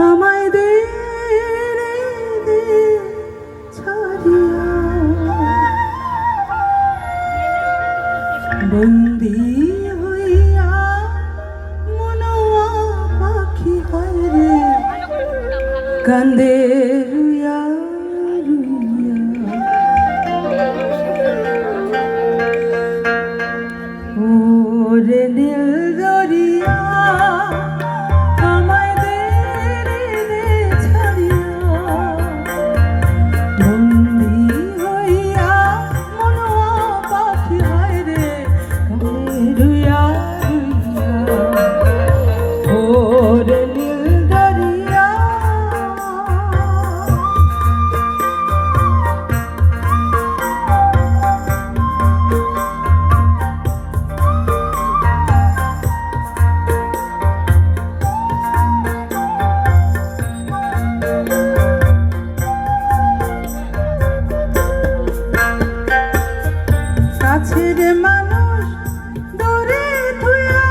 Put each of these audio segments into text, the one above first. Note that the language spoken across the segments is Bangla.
আমায় দে ছাড়িয়া বন্দি হইয়া মনোয়া পাখি হয় রে কান্দে রুইয়া ওরে নীল দরিয়া আমায় দে ছাড়িয়া বন্দি হইয়া মনোয়া পাখি হয় রে কান্দে রুইয়া ওরে নীল দরিয়া কাছের মানুষ দূরে থুইয়া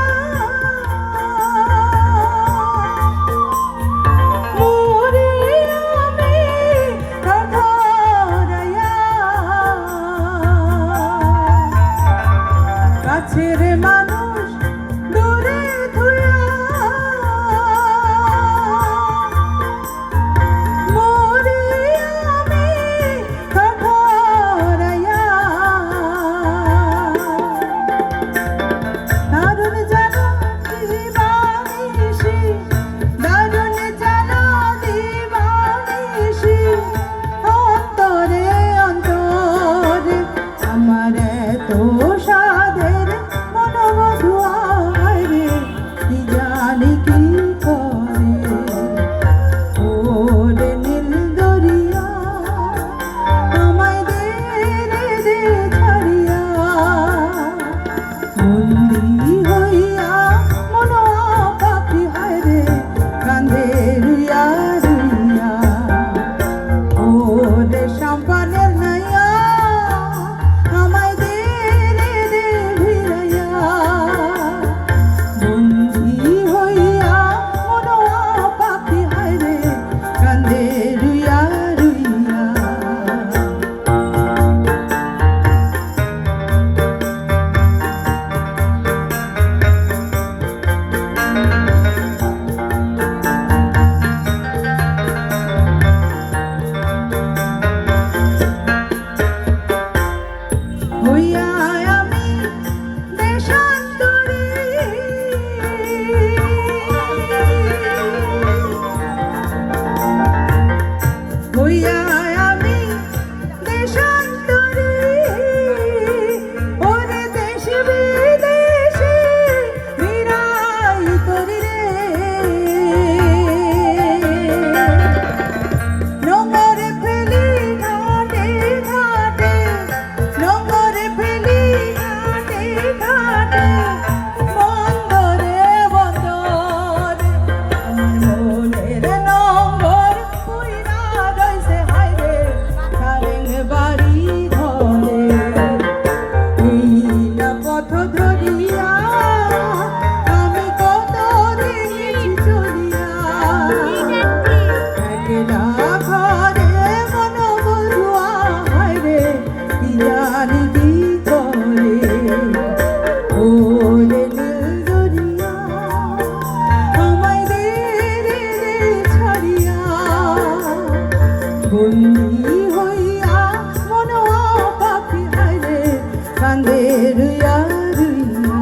মরি আমি ধরাইয়া কাছের মানুষ দূরে থুইয়া মরি আমি ধরাইয়া দারুণ জানো দিবানিশি দারুণ জানো দিবানিশি অন্তরে অন্তরে আমার এত সাধের মনোবধুয়ায় রে কি জানি কি করে ওরে নীল দরিয়া আমায় দে ছাড়িয়া বন্দি হইয়া মনোয়া পাখি হয় রে কান্দে রুইয়া রুইয়া ওরে সাম্পানের নাইয়া আমায় দে ভিড়াইয়া বন্দি হইয়া মনোয়া পাখি হয় রে কান্দে রুইয়া রুইয়া হইয়া আমি দেশান্তরী হইয়া আমি দেশান্তরী ওরে দেশ বিদেশে বিরাই করি রে নোংরে ফেলি ঘাটে ঘাটে নোংরে ফেলি ঘাটে ঘাটে বন্দরে বন্দরে মনের নোংর পুইরা রইছে হাইরে সারেং বাড়ি ঘরে এই না পথ ধরিয়া আমি কত দিন চলিয়া একলা ঘরে মনোবধুয়া হয় রে কি জানি কি করে ওরে নীল দরিয়া আমায় দে ছাড়িয়া বন্দি হইয়া মনোয়া পাখি হয় রে কান্দে রুইয়া রুইয়া